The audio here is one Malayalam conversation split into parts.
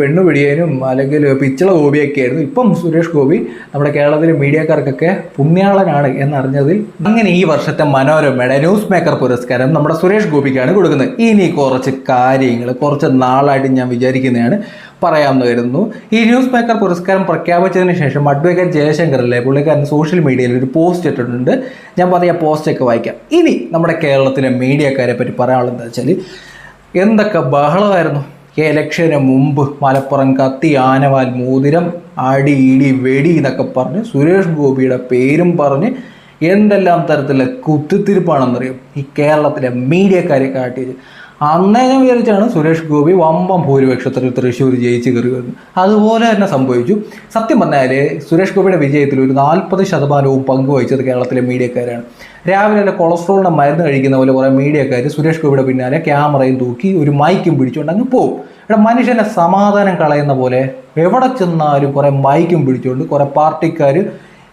പെണ്ണുപിടിയനും അല്ലെങ്കിൽ പിച്ചള ഗോപിയൊക്കെ ആയിരുന്നു. ഇപ്പം സുരേഷ് ഗോപി നമ്മുടെ കേരളത്തിലെ മീഡിയക്കാർക്കൊക്കെ പുണ്യാളനാണ് എന്നറിഞ്ഞതിൽ അങ്ങനെ ഈ വർഷത്തെ മനോരമയുടെ ന്യൂസ് മേക്കർ പുരസ്കാരം നമ്മുടെ സുരേഷ് ഗോപിക്കാണ് കൊടുക്കുന്നത്. ഇനി കുറച്ച് കാര്യങ്ങൾ കുറച്ച് നാളായിട്ട് ഞാൻ വിചാരിക്കുന്നതാണ് പറയാമെന്ന് കരുതുന്നു. ഈ ന്യൂസ് മേക്കർ പുരസ്കാരം പ്രഖ്യാപിച്ചതിന് ശേഷം അഡ്വക്കേറ്റ് ജയശങ്കറല്ലേ പുള്ളിക്കാരൻ സോഷ്യൽ മീഡിയയിൽ ഒരു പോസ്റ്റ് ഇട്ടിട്ടുണ്ട്. ഞാൻ പറഞ്ഞ പോസ്റ്റൊക്കെ വായിക്കാം. ഇനി നമ്മുടെ കേരളത്തിലെ മീഡിയക്കാരെ പറ്റി പറയാനുള്ളത് എന്താ വെച്ചാൽ, എന്തൊക്കെ ബഹളമായിരുന്നു ഇലക്ഷന് മുമ്പ്. മലപ്പുറം കത്തി, ആനവാൽ മോതിരം, അടി ഇടി വെടി എന്നൊക്കെ പറഞ്ഞ് സുരേഷ് ഗോപിയുടെ പേരും പറഞ്ഞ് എന്തെല്ലാം തരത്തിലുള്ള കുത്തിത്തിരിപ്പാണെന്നറിയും ഈ കേരളത്തിലെ മീഡിയക്കാരെ കാട്ടിയത്. അന്നേ ഞാൻ വിചാരിച്ചാണ് സുരേഷ് ഗോപി വമ്പം ഭൂരിപക്ഷത്തിൽ തൃശ്ശൂർ ജയിച്ച് കയറി വരുന്നത്. അതുപോലെ തന്നെ സംഭവിച്ചു. സത്യം പറഞ്ഞാൽ സുരേഷ് ഗോപിയുടെ വിജയത്തിൽ ഒരു 40% പങ്കുവഹിച്ചത് കേരളത്തിലെ മീഡിയക്കാരാണ്. രാവിലെ കൊളസ്ട്രോളിൻ്റെ മരുന്ന് കഴിക്കുന്ന പോലെ കുറേ മീഡിയക്കാർ സുരേഷ് ഗോപിയുടെ പിന്നാലെ ക്യാമറയും തൂക്കി ഒരു മൈക്കും പിടിച്ചുകൊണ്ട് അങ്ങ് പോകും. ഇവിടെ മനുഷ്യനെ സമാധാനം കളയുന്ന പോലെ എവിടെ ചെന്നാലും കുറേ മൈക്കും പിടിച്ചുകൊണ്ട് കുറേ പാർട്ടിക്കാർ.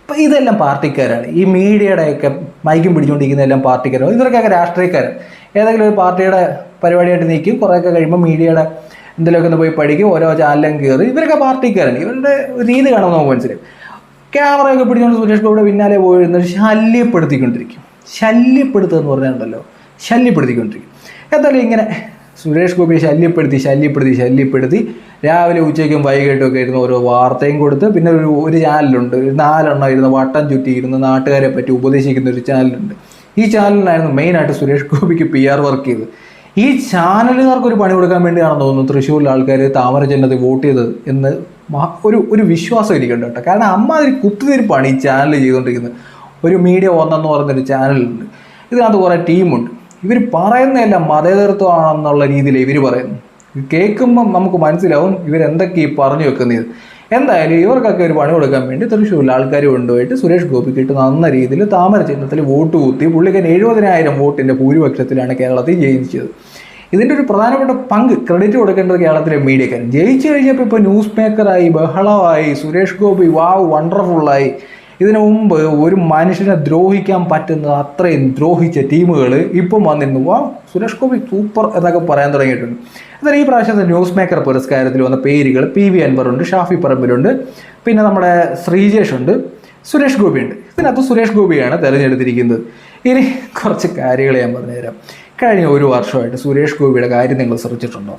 ഇപ്പം ഇതെല്ലാം പാർട്ടിക്കാരാണ്. ഈ മീഡിയയുടെയൊക്കെ മൈക്കും പിടിച്ചുകൊണ്ടിരിക്കുന്നതെല്ലാം പാർട്ടിക്കാരാണ്. ഇവർക്കൊക്കെ രാഷ്ട്രീയക്കാരാണ്. ഏതെങ്കിലും ഒരു പാർട്ടിയുടെ പരിപാടിയായിട്ട് നിൽക്കും, കുറേയൊക്കെ കഴിയുമ്പോൾ മീഡിയയുടെ എന്തെങ്കിലുമൊക്കെ ഒന്ന് പോയി പഠിക്കും, ഓരോ ചാനലും കയറി. ഇവരൊക്കെ പാർട്ടിക്കാരാണ്. ഇവരുടെ രീതി കാണുമ്പോൾ നമുക്ക് മനസ്സിലാവും. ക്യാമറയൊക്കെ പിടിച്ചുകൊണ്ട് സുരേഷ് ഗോപിയുടെ പിന്നാലെ പോയിരുന്നത് ശല്യപ്പെടുത്തിക്കൊണ്ടിരിക്കും. ശല്യപ്പെടുത്തുക എന്ന് പറഞ്ഞാലുണ്ടല്ലോ, ശല്യപ്പെടുത്തിക്കൊണ്ടിരിക്കും. എന്തായാലും ഇങ്ങനെ സുരേഷ് ഗോപിയെ ശല്യപ്പെടുത്തി രാവിലെ ഉച്ചയ്ക്കും വൈകിട്ടും ഒക്കെ ഇരുന്ന് ഓരോ വാർത്തയും കൊടുത്ത്, പിന്നെ ഒരു ചാനലുണ്ട്, 4 എണ്ണം ഇരുന്ന് വട്ടം ചുറ്റിയിരുന്ന് നാട്ടുകാരെ പറ്റി ഉപദേശിക്കുന്ന ഒരു ചാനലുണ്ട്. ഈ ചാനലിനായിരുന്നു മെയിനായിട്ട് സുരേഷ് ഗോപിക്ക് PR വർക്ക് ചെയ്തത്. ഈ ചാനലുകാർക്ക് ഒരു പണി കൊടുക്കാൻ വേണ്ടിയാണെന്ന് തോന്നുന്നു തൃശ്ശൂരിലെ ആൾക്കാർ താമര ചിഹ്നത്തിൽ വോട്ട് ചെയ്തത് എന്ന് ഒരു വിശ്വാസം ഇരിക്കുന്നുണ്ട് കേട്ടോ. കാരണം അമ്മാതിരി കുത്തിരിപ്പാണ് ഈ ചാനൽ ചെയ്തുകൊണ്ടിരിക്കുന്നത്. ഒരു മീഡിയ ഒന്നെന്ന് പറഞ്ഞൊരു ചാനലുണ്ട്. ഇതിനകത്ത് കുറേ ടീമുണ്ട്. ഇവർ പറയുന്നതെല്ലാം മതേതരത്വമാണെന്നുള്ള രീതിയിൽ ഇവർ പറയുന്നു. കേൾക്കുമ്പം നമുക്ക് മനസ്സിലാവും ഇവരെന്തൊക്കെ ഈ പറഞ്ഞു വെക്കുന്നത്. എന്തായാലും ഇവർക്കൊക്കെ ഒരു പണി കൊടുക്കാൻ വേണ്ടി തൃശ്ശൂരിൽ ആൾക്കാർ കൊണ്ടുപോയിട്ട് സുരേഷ് ഗോപിക്കിട്ട് നല്ല രീതിയിൽ താമര ചിഹ്നത്തിൽ വോട്ട് കുത്തി പുള്ളിക്കൻ 70,000 വോട്ടിൻ്റെ ഭൂരിപക്ഷത്തിലാണ് കേരളത്തിൽ ജയിച്ചത്. ഇതിൻ്റെ ഒരു പ്രധാനപ്പെട്ട പങ്ക് ക്രെഡിറ്റ് കൊടുക്കേണ്ടത് കേരളത്തിലെ മീഡിയക്കാരൻ. ജയിച്ചു കഴിഞ്ഞപ്പോൾ ഇപ്പോൾ ന്യൂസ് മേക്കറായി, ബഹളമായി, സുരേഷ് ഗോപി വാവ് വണ്ടർഫുള്ളായി. ഇതിനു മുമ്പ് ഒരു മനുഷ്യനെ ദ്രോഹിക്കാൻ പറ്റുന്ന അത്രയും ദ്രോഹിച്ച ടീമുകൾ ഇപ്പം വന്നിരുന്നു. വാ സുരേഷ് ഗോപി സൂപ്പർ എന്നൊക്കെ പറയാൻ തുടങ്ങിയിട്ടുണ്ട്. എന്നാൽ ഈ പ്രാവശ്യത്തെ ന്യൂസ് മേക്കർ പുരസ്കാരത്തിൽ വന്ന പേരുകൾ PV അൻവറുണ്ട്, ഷാഫി പറമ്പിലുണ്ട്, പിന്നെ നമ്മുടെ ശ്രീജേഷ് ഉണ്ട്, സുരേഷ് ഗോപി ഉണ്ട്. ഇതിനകത്ത് സുരേഷ് ഗോപിയാണ് തിരഞ്ഞെടുത്തിരിക്കുന്നത്. ഇനി കുറച്ച് കാര്യങ്ങൾ ഞാൻ പറഞ്ഞുതരാം. കഴിഞ്ഞ ഒരു വർഷമായിട്ട് സുരേഷ് ഗോപിയുടെ കാര്യം നിങ്ങൾ ശ്രദ്ധിച്ചിട്ടുണ്ടോ?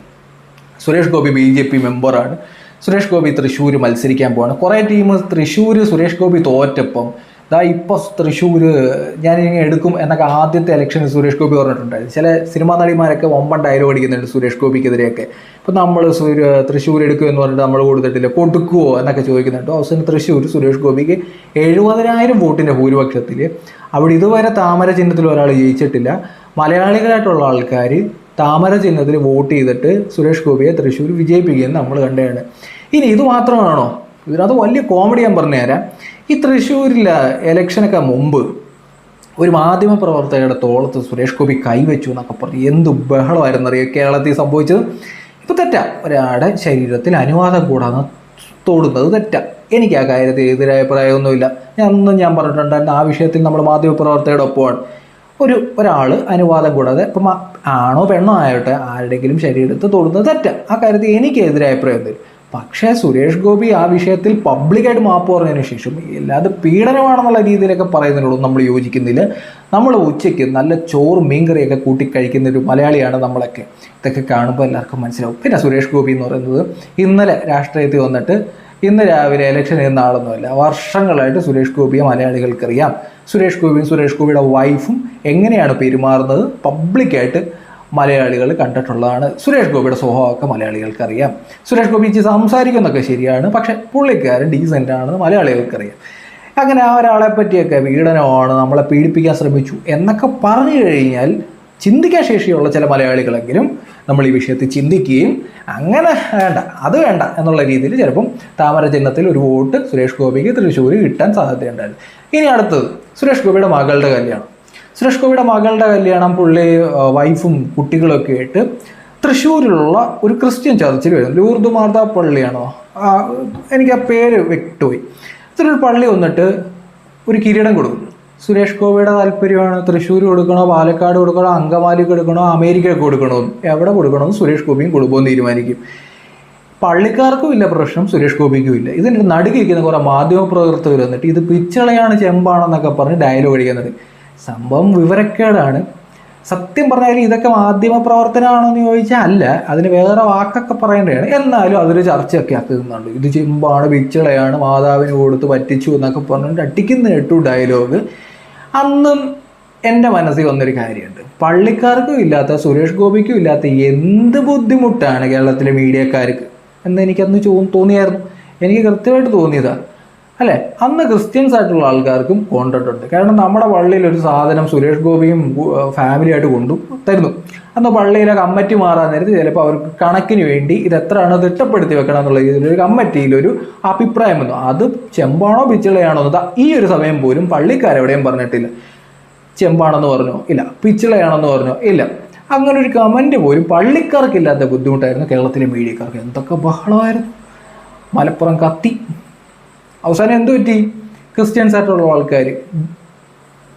സുരേഷ് ഗോപി BJP മെമ്പറാണ്. സുരേഷ് ഗോപി തൃശ്ശൂർ മത്സരിക്കാൻ പോവാണ്. കുറേ ടീം തൃശ്ശൂർ സുരേഷ് ഗോപി തോറ്റപ്പം ഇപ്പോൾ തൃശ്ശൂർ ഞാനിങ്ങനെ എടുക്കും എന്നൊക്കെ ആദ്യത്തെ ഇലക്ഷനിൽ സുരേഷ് ഗോപി പറഞ്ഞിട്ടുണ്ടായിരുന്നു. ചില സിനിമാ നടിമാരൊക്കെ വമ്പൻ ഡയലോഗ് അടിക്കുന്നുണ്ട് സുരേഷ് ഗോപിക്കെതിരെയൊക്കെ. ഇപ്പം നമ്മൾ തൃശ്ശൂർ എടുക്കും എന്ന് പറഞ്ഞിട്ട് നമ്മൾ കൊടുത്തിട്ടില്ല, കൊടുക്കുമോ എന്നൊക്കെ ചോദിക്കുന്നുണ്ട്. അവസാനം തൃശ്ശൂർ സുരേഷ് ഗോപിക്ക് 70,000 വോട്ടിൻ്റെ ഭൂരിപക്ഷത്തിൽ. അവിടെ ഇതുവരെ താമര ചിഹ്നത്തിൽ ഒരാൾ ജയിച്ചിട്ടില്ല. മലയാളികളായിട്ടുള്ള ആൾക്കാർ താമര ചിഹ്നത്തിൽ വോട്ട് ചെയ്തിട്ട് സുരേഷ് ഗോപിയെ തൃശ്ശൂർ വിജയിപ്പിക്കുകയെന്ന് നമ്മൾ കണ്ടതാണ്. ഇനി ഇത് മാത്രമാണോ? ഇതിനകത്ത് വലിയ കോമഡി ഞാൻ പറഞ്ഞുതരാം. ഈ തൃശ്ശൂരിലെ ഇലക്ഷനൊക്കെ മുമ്പ് ഒരു മാധ്യമ പ്രവർത്തകരുടെ തോളത്ത് സുരേഷ് ഗോപി കൈവച്ചു എന്നൊക്കെ പറഞ്ഞ് എന്ത് ബഹളമായിരുന്നറിയാം കേരളത്തിൽ സംഭവിച്ചത്. ഇപ്പോൾ തെറ്റാ, ഒരാളുടെ ശരീരത്തിൽ അനുവാദം കൂടാതെ തൊടുന്നത് തെറ്റാ. എനിക്ക് ആ കാര്യത്തിൽ എതിരഭിപ്രായമൊന്നുമില്ല. ഞാൻ പറഞ്ഞിട്ടുണ്ടായിരുന്നു ആ വിഷയത്തിൽ നമ്മൾ മാധ്യമ പ്രവർത്തകരുടെ ഒപ്പമാണ്. ഒരാൾ അനുവാദം കൂടാതെ ഇപ്പം ആണോ പെണ്ണോ ആയോട്ടെ ആരുടെയെങ്കിലും ശരീരത്തിൽ തൊടുന്നത് തെറ്റാ. ആ കാര്യത്തിൽ എനിക്ക് എതിരഭിപ്രായം തരും. പക്ഷേ സുരേഷ് ഗോപി ആ വിഷയത്തിൽ പബ്ലിക്കായിട്ട് മാപ്പ് പറഞ്ഞതിന് ശേഷം അല്ലാതെ പീഡനമാണെന്നുള്ള രീതിയിലൊക്കെ പറയുന്നതിനോടും നമ്മൾ യോജിക്കുന്നില്ല. നമ്മൾ ഉച്ചയ്ക്ക് നല്ല ചോറും മീൻകറിയൊക്കെ കൂട്ടി കഴിക്കുന്ന ഒരു മലയാളിയാണ് നമ്മളൊക്കെ. ഇതൊക്കെ കാണുമ്പോൾ എല്ലാവർക്കും മനസ്സിലാവും. പിന്നെ സുരേഷ് ഗോപി എന്ന് പറയുന്നത് ഇന്നലെ രാഷ്ട്രീയത്തിൽ വന്നിട്ട് ഇന്ന് രാവിലെ ഇലക്ഷൻ ചെയ്യുന്ന ആളൊന്നുമല്ല. വർഷങ്ങളായിട്ട് സുരേഷ് ഗോപിയെ മലയാളികൾക്കറിയാം. സുരേഷ് ഗോപിയും സുരേഷ് ഗോപിയുടെ വൈഫും എങ്ങനെയാണ് പെരുമാറുന്നത് പബ്ലിക്കായിട്ട് മലയാളികൾ കണ്ടിട്ടുള്ളതാണ്. സുരേഷ് ഗോപിയുടെ സ്വഭാവമൊക്കെ മലയാളികൾക്കറിയാം. സുരേഷ് ഗോപി സംസാരിക്കുന്നതൊക്കെ ശരിയാണ്, പക്ഷേ പുള്ളിക്കാരൻ ഡീസൻ്റ് ആണെന്ന് മലയാളികൾക്കറിയാം. അങ്ങനെ ആ ഒരാളെ പറ്റിയൊക്കെ പീഡനമാണ്, നമ്മളെ പീഡിപ്പിക്കാൻ ശ്രമിച്ചു എന്നൊക്കെ പറഞ്ഞു കഴിഞ്ഞാൽ ചിന്തിക്കാൻ ശേഷിയുള്ള ചില മലയാളികളെങ്കിലും നമ്മൾ ഈ വിഷയത്തിൽ ചിന്തിക്കുകയും അങ്ങനെ വേണ്ട എന്നുള്ള രീതിയിൽ ചിലപ്പം താമര ചിഹ്നത്തിൽ ഒരു വോട്ട് സുരേഷ് ഗോപിക്ക് തൃശ്ശൂർ കിട്ടാൻ സാധ്യതയുണ്ടായിരുന്നു. ഇനി അടുത്തത് സുരേഷ് ഗോപിയുടെ മകളുടെ കല്യാണം. സുരേഷ് ഗോപിയുടെ മകളുടെ കല്യാണം പുള്ളി വൈഫും കുട്ടികളൊക്കെ ആയിട്ട് തൃശ്ശൂരിലുള്ള ഒരു ക്രിസ്ത്യൻ ചർച്ചിൽ വരുന്നു. ലൂർദ് മാതാ പള്ളിയാണോ, എനിക്ക് ആ പേര് വിട്ടുപോയി. ഇത്രയൊരു പള്ളി വന്നിട്ട് ഒരു കിരീടം കൊടുക്കുന്നു. സുരേഷ് ഗോപിയുടെ താല്പര്യമാണ് തൃശ്ശൂർ കൊടുക്കണോ, പാലക്കാട് കൊടുക്കണോ, അങ്കമാലിക്ക് കൊടുക്കണോ, അമേരിക്കയ്ക്ക് കൊടുക്കണോ, എവിടെ കൊടുക്കണമെന്ന് സുരേഷ് ഗോപിയും കുടുംബവും തീരുമാനിക്കും. പള്ളിക്കാർക്കും ഇല്ല പ്രശ്നം, സുരേഷ് ഗോപിക്കും ഇല്ല. ഇതിൻ്റെ നടുക്കിരിക്കുന്ന കുറേ മാധ്യമപ്രവർത്തകർ വന്നിട്ട് ഇത് പിച്ചളയാണ് ചെമ്പാണെന്നൊക്കെ പറഞ്ഞ് ഡയലോഗ് അടിക്കുന്നത്. സംഭവം വിവരക്കേടാണ്. സത്യം പറഞ്ഞാൽ ഇതൊക്കെ മാധ്യമ പ്രവർത്തനമാണോ എന്ന് ചോദിച്ചാൽ അല്ല, അതിന് വേറെ വാക്കൊക്കെ പറയേണ്ടതാണ്. എന്നാലും അതൊരു ചർച്ചയൊക്കെ ആക്കുന്നുണ്ട്. ഇത് ചെമ്പാണ്, പിച്ചളയാണ്, മാതാവിന് കൊടുത്ത് പറ്റിച്ചു എന്നൊക്കെ പറഞ്ഞിട്ട് അടിക്കുന്ന കേട്ടു ഡയലോഗ്. അന്നും എൻ്റെ മനസ്സിൽ വന്നൊരു കാര്യമുണ്ട്, പള്ളിക്കാർക്കും ഇല്ലാത്ത സുരേഷ് ഗോപിക്കും ഇല്ലാത്ത എന്ത് ബുദ്ധിമുട്ടാണ് കേരളത്തിലെ മീഡിയക്കാർക്ക് എന്ന് എനിക്കന്ന് തോന്നിയായിരുന്നു. എനിക്ക് കൃത്യമായിട്ട് തോന്നിയതാണ് അല്ലേ. അന്ന് ക്രിസ്ത്യൻസ് ആയിട്ടുള്ള ആൾക്കാർക്കും കോണ്ടന്റ് ഉണ്ട്. കാരണം നമ്മുടെ പള്ളിയിൽ ഒരു സാധനം സുരേഷ് ഗോപിയും ഫാമിലിയായിട്ട് തരുന്നു. അന്ന് പള്ളിയിലെ കമ്മിറ്റി മാറാൻ നേരത്ത് ചിലപ്പോൾ അവർക്ക് കണക്കിന് വേണ്ടി ഇത് എത്രയാണോ തിട്ടപ്പെടുത്തി വെക്കണം എന്നുള്ള രീതിയിലൊരു കമ്മിറ്റിയിലൊരു അഭിപ്രായം വന്നു. അത് ചെമ്പാണോ പിച്ചളയാണോ എന്ന് ഈ ഒരു സമയം പോലും പള്ളിക്കാരെവിടെയും പറഞ്ഞിട്ടില്ല. ചെമ്പാണെന്ന് പറഞ്ഞോ ഇല്ല, പിച്ചളയാണെന്ന് പറഞ്ഞോ ഇല്ല. അങ്ങനെ ഒരു കമൻറ്റ് പോലും പള്ളിക്കാർക്കില്ലാത്ത ബുദ്ധിമുട്ടായിരുന്നു കേരളത്തിലെ മീഡിയക്കാർക്ക്. എന്തൊക്കെ ബഹളമായിരുന്നു. മലപ്പുറം കത്തി. അവസാനം എന്തു പറ്റി? ക്രിസ്ത്യൻസ് ആയിട്ടുള്ള ആൾക്കാർ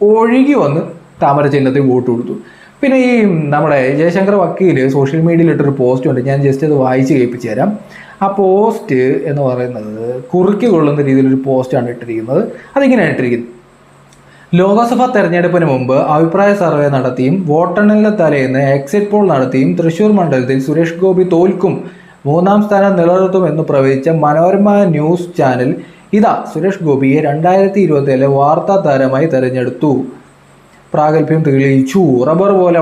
ഒഴുകി വന്ന് താമര ചിഹ്നത്തിൽ വോട്ട് കൊടുത്തു. പിന്നെ ഈ നമ്മുടെ ജയശങ്കർ വക്കീൽ സോഷ്യൽ മീഡിയയിൽ ഇട്ടൊരു പോസ്റ്റ് ഉണ്ട്, ഞാൻ ജസ്റ്റ് അത് വായിച്ച് കേൾപ്പിച്ചു തരാം. ആ പോസ്റ്റ് എന്ന് പറയുന്നത് കുറുക്കി കൊള്ളുന്ന രീതിയിലൊരു പോസ്റ്റാണ് ഇട്ടിരിക്കുന്നത്. അതിങ്ങനെയാണ് ഇട്ടിരിക്കുന്നത്: ലോക്സഭാ തെരഞ്ഞെടുപ്പിന് മുമ്പ് അഭിപ്രായ സർവേ നടത്തിയും വോട്ടെണ്ണലിന്റെ തലേന്ന് എക്സിറ്റ് പോൾ നടത്തിയും തൃശൂർ മണ്ഡലത്തിൽ സുരേഷ് ഗോപി തോൽക്കും, 3ാം സ്ഥാനം നിലനിർത്തുമെന്ന് പ്രവചിച്ച മനോരമ ന്യൂസ് ചാനൽ ഇതാ സുരേഷ് ഗോപിയെ 2024 വാർത്താ താരമായി തെരഞ്ഞെടുത്തു. പ്രാഗൽഭ്യം തെളിയിച്ചു. റബ്ബർ പോലെ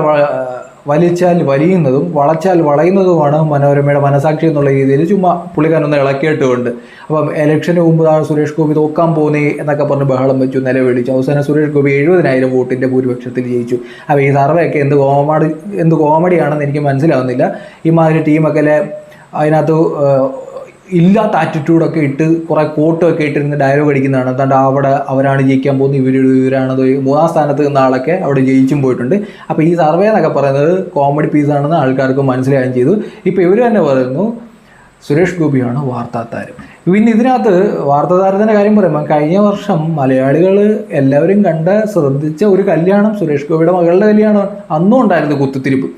വലിച്ചാൽ വലിയുന്നതും വളച്ചാൽ വളയുന്നതുമാണ് മനോരമയുടെ മനസാക്ഷി എന്നുള്ള രീതിയിൽ ചുമ്മാ പുള്ളിക്കാരൊന്ന് ഇളക്കിയിട്ടുകൊണ്ട്. അപ്പം ഇലക്ഷന് മുമ്പ് സുരേഷ് ഗോപി തോക്കാൻ പോകുന്നേ എന്നൊക്കെ പറഞ്ഞ് ബഹളം വെച്ചു, നിലവിളിച്ചു. അവസാനം സുരേഷ് ഗോപി 70,000 വോട്ടിൻ്റെ ഭൂരിപക്ഷത്തിൽ ജയിച്ചു. അപ്പോൾ ഈ സർവേ ഒക്കെ എന്ത് കോമഡിയാണെന്ന് എനിക്ക് മനസ്സിലാവുന്നില്ല. ഈ മാതിരി ടീമൊക്കെ അതിനകത്ത് ഇല്ലാത്ത ആറ്റിറ്റ്യൂഡൊക്കെ ഇട്ട് കുറേ കോട്ടൊക്കെ ഇട്ടിരുന്ന് ഡയലോഗ് അടിക്കുന്നതാണ്. എന്താണ്ട് അവിടെ അവരാണ് ജയിക്കാൻ പോകുന്നത്, ഇവരാണ് 3ാം സ്ഥാനത്ത് നിന്ന ആളൊക്കെ അവിടെ ജയിച്ചും പോയിട്ടുണ്ട്. അപ്പോൾ ഈ സർവേ എന്നൊക്കെ പറയുന്നത് കോമഡി പീസാണെന്ന് ആൾക്കാർക്ക് മനസ്സിലാവുകയും ചെയ്തു. ഇപ്പോൾ ഇവർ തന്നെ പറയുന്നു സുരേഷ് ഗോപിയാണ് വാർത്താതാരം. പിന്നെ ഇതിനകത്ത് വാർത്താതാരത്തിൻ്റെ കാര്യം പറയുമ്പോൾ കഴിഞ്ഞ വർഷം മലയാളികൾ എല്ലാവരും ശ്രദ്ധിച്ച ഒരു കല്യാണം സുരേഷ് ഗോപിയുടെ മകളുടെ കല്യാണം. അന്നും ഉണ്ടായിരുന്നു കുത്തിത്തിരിപ്പ്.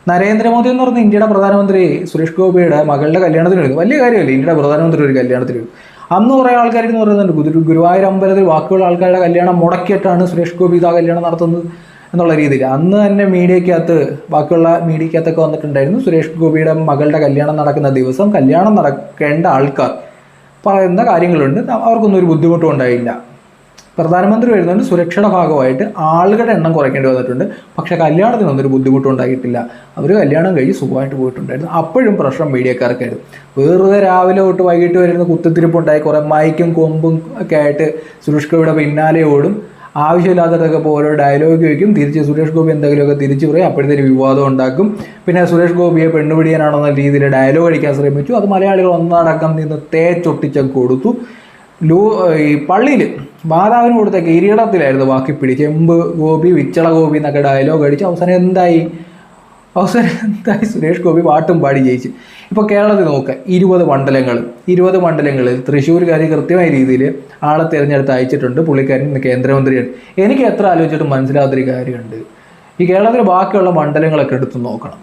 നരേന്ദ്രമോദി എന്ന് പറഞ്ഞ ഇന്ത്യയുടെ പ്രധാനമന്ത്രി സുരേഷ് ഗോപിയുടെ മകളുടെ കല്യാണത്തിന് വരുന്നു. വലിയ കാര്യമല്ലേ ഇന്ത്യയുടെ പ്രധാനമന്ത്രി ഒരു കല്യാണത്തിന് വരുന്നു. അന്ന് കുറേ ആൾക്കാരെന്ന് പറയുന്നുണ്ട് ഗുരുവായൂർ അമ്പലത്തിൽ ബാക്കിയുള്ള ആൾക്കാരുടെ കല്യാണം മുടക്കിയിട്ടാണ് സുരേഷ് ഗോപി ഇതാ കല്യാണം നടത്തുന്നത് എന്നുള്ള രീതിയിൽ. അന്ന് തന്നെ ബാക്കിയുള്ള മീഡിയക്കകത്തൊക്കെ വന്നിട്ടുണ്ടായിരുന്നു. സുരേഷ് ഗോപിയുടെ മകളുടെ കല്യാണം നടക്കുന്ന ദിവസം കല്യാണം നടക്കേണ്ട ആൾക്കാർ പറയുന്ന കാര്യങ്ങളുണ്ട്. അവർക്കൊന്നും ഒരു ബുദ്ധിമുട്ടും ഉണ്ടായില്ല. പ്രധാനമന്ത്രി വരുന്നുണ്ട്, സുരക്ഷയുടെ ഭാഗമായിട്ട് ആളുകളുടെ എണ്ണം കുറയ്ക്കേണ്ടി വന്നിട്ടുണ്ട്. പക്ഷേ കല്യാണത്തിനൊന്നും ഒരു ബുദ്ധിമുട്ടും ഉണ്ടായിട്ടില്ല. അവർ കല്യാണം കഴിഞ്ഞ് സുഖമായിട്ട് പോയിട്ടുണ്ടായിരുന്നു. അപ്പോഴും പ്രശ്നം മീഡിയക്കാർക്കായിരുന്നു. വെറുതെ രാവിലെ തൊട്ട് വൈകിട്ട് വരുന്ന കുത്തിത്തിരിപ്പുണ്ടായി, കുറേ മൈക്കും കൊമ്പും ഒക്കെ ആയിട്ട് സുരേഷ് ഗോപിയുടെ പിന്നാലെ ഓടും. ആവശ്യമില്ലാത്തതൊക്കെ ഇപ്പോൾ ഓരോ ഡയലോഗ് വയ്ക്കും. തിരിച്ച് സുരേഷ് ഗോപി എന്തെങ്കിലുമൊക്കെ തിരിച്ചു പറയും. അപ്പോഴത്തേക്ക് വിവാദം ഉണ്ടാക്കും. പിന്നെ സുരേഷ് ഗോപിയെ പെണ്ണുപിടിയാനാണെന്ന രീതിയിൽ ഡയലോഗ് അടിക്കാൻ ശ്രമിച്ചു. അത് മലയാളികൾ ഒന്നടക്കം നിന്ന് തേച്ചൊട്ടിച്ചൊക്കെ കൊടുത്തു. ഈ പള്ളിയിൽ മാതാവിന് കൊടുത്ത കിരീടത്തിലായിരുന്നു ബാക്കി പിടി. ചെമ്പ് ഗോപി, വിച്ചള ഗോപി എന്നൊക്കെ ഡയലോഗ് അടിച്ച് അവസാനം എന്തായി? സുരേഷ് ഗോപി പാട്ടും പാടി ജയിച്ചു. ഇപ്പോൾ കേരളത്തിൽ നോക്കുക, 20 മണ്ഡലങ്ങളിൽ തൃശ്ശൂർക്കാർ കൃത്യമായ രീതിയിൽ ആളെ തിരഞ്ഞെടുത്ത് അയച്ചിട്ടുണ്ട്. പുള്ളിക്കാരൻ കേന്ദ്രമന്ത്രിയാണ്. എനിക്ക് എത്ര ആലോചിച്ചിട്ടും മനസ്സിലാത്തൊരു കാര്യമുണ്ട്. ഈ കേരളത്തിലെ ബാക്കിയുള്ള മണ്ഡലങ്ങളൊക്കെ എടുത്ത് നോക്കണം.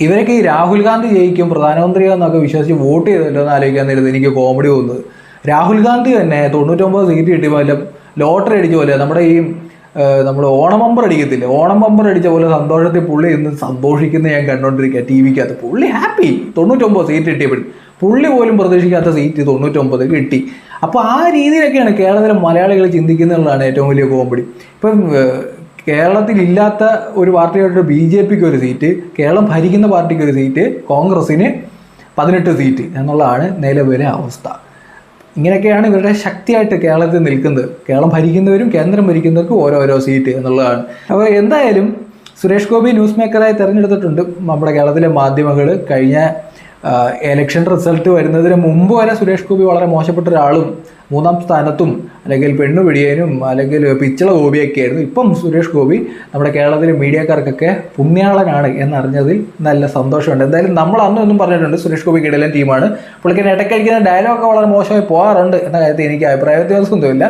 ഇവരൊക്കെ ഈ രാഹുൽ ഗാന്ധി ജയിക്കും, പ്രധാനമന്ത്രിയാന്നൊക്കെ വിശ്വസിച്ച് വോട്ട് ചെയ്തല്ലോ എന്ന് ആലോചിക്കാൻ നേരത്തെ എനിക്ക് കോമഡി തോന്നുന്നത്. രാഹുൽ ഗാന്ധി തന്നെ 99 സീറ്റ് കിട്ടിയപ്പോൾ ലോട്ടറി അടിച്ച പോലെ നമ്മൾ ഓണം ബമ്പർ അടിക്കത്തില്ലേ, ഓണം ബമ്പർ അടിച്ച പോലെ സന്തോഷത്തിൽ പുള്ളി ഇന്ന് സന്തോഷിക്കുന്ന ഞാൻ കണ്ടുകൊണ്ടിരിക്കുക ടി വിക്കകത്ത്. പുള്ളി ഹാപ്പി. 99 സീറ്റ് കിട്ടിയപ്പോഴും പുള്ളി പോലും പ്രതീക്ഷിക്കാത്ത സീറ്റ് 99 കിട്ടി. അപ്പോൾ ആ രീതിയിലൊക്കെയാണ് കേരളത്തിലെ മലയാളികൾ ചിന്തിക്കുന്നതാണ് ഏറ്റവും വലിയ കോമഡി. ഇപ്പം കേരളത്തിൽ ഇല്ലാത്ത ഒരു പാർട്ടിയായിട്ട് BJPക്ക് ഒരു സീറ്റ്, കേരളം ഭരിക്കുന്ന പാർട്ടിക്ക് ഒരു സീറ്റ്, കോൺഗ്രസ്സിന് 18 സീറ്റ് എന്നുള്ളതാണ് നിലവിലെ അവസ്ഥ. ഇങ്ങനെയൊക്കെയാണ് ഇവരുടെ ശക്തിയായിട്ട് കേരളത്തിൽ നിൽക്കുന്നത്. കേരളം ഭരിക്കുന്നവരും കേന്ദ്രം ഭരിക്കുന്നവർക്കും ഓരോരോ സീറ്റ് എന്നുള്ളതാണ്. അപ്പോൾ എന്തായാലും സുരേഷ് ഗോപി ന്യൂസ് മേക്കറായി തിരഞ്ഞെടുത്തിട്ടുണ്ട്. നമ്മുടെ കേരളത്തിലെ മാധ്യമങ്ങൾ കഴിഞ്ഞ എലക്ഷൻ റിസൾട്ട് വരുന്നതിന് മുമ്പ് വരെ സുരേഷ് ഗോപി വളരെ മോശപ്പെട്ട ഒരാളും 3ാം സ്ഥാനത്തും അല്ലെങ്കിൽ പെണ്ണുപിടിയനും അല്ലെങ്കിൽ പിച്ചള ഗോപിയൊക്കെ ആയിരുന്നു. ഇപ്പം സുരേഷ് ഗോപി നമ്മുടെ കേരളത്തിലെ മീഡിയക്കാർക്കൊക്കെ പുണ്യാളനാണ് എന്നറിഞ്ഞതിൽ നല്ല സന്തോഷമുണ്ട്. എന്തായാലും നമ്മൾ അന്നൊന്നും പറഞ്ഞിട്ടുണ്ട് സുരേഷ് ഗോപി കിടലൻ ടീമാണ്. പുള്ളിക്കാരൻ ഇടയ്ക്കടിക്കുന്ന ഡയലോഗൊക്കെ വളരെ മോശമായി പോകാറുണ്ട് എന്ന കാര്യത്തിൽ എനിക്ക് അഭിപ്രായ വ്യത്യാസമൊന്നുമില്ല.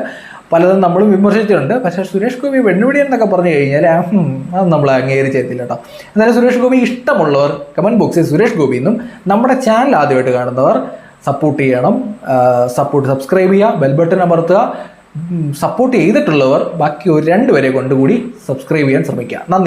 പലതും നമ്മളും വിമർശിച്ചിട്ടുണ്ട്. പക്ഷേ സുരേഷ് ഗോപി വെണ്ണുപിടി എന്നൊക്കെ പറഞ്ഞു കഴിഞ്ഞാൽ അത് നമ്മൾ അംഗീകരിച്ചെത്തില്ല കേട്ടോ. എന്നാലും സുരേഷ് ഗോപി ഇഷ്ടമുള്ളവർ കമൻറ്റ് ബോക്സിൽ സുരേഷ് ഗോപി എന്നും, നമ്മുടെ ചാനൽ ആദ്യമായിട്ട് കാണുന്നവർ സപ്പോർട്ട് ചെയ്യണം, സബ്സ്ക്രൈബ് ചെയ്യുക, ബെൽ ബട്ടൺ അമർത്തുക. സപ്പോർട്ട് ചെയ്തിട്ടുള്ളവർ ബാക്കി ഒരു 2 പേരെ കൊണ്ടുകൂടി സബ്സ്ക്രൈബ് ചെയ്യാൻ ശ്രമിക്കുക. നന്ദി.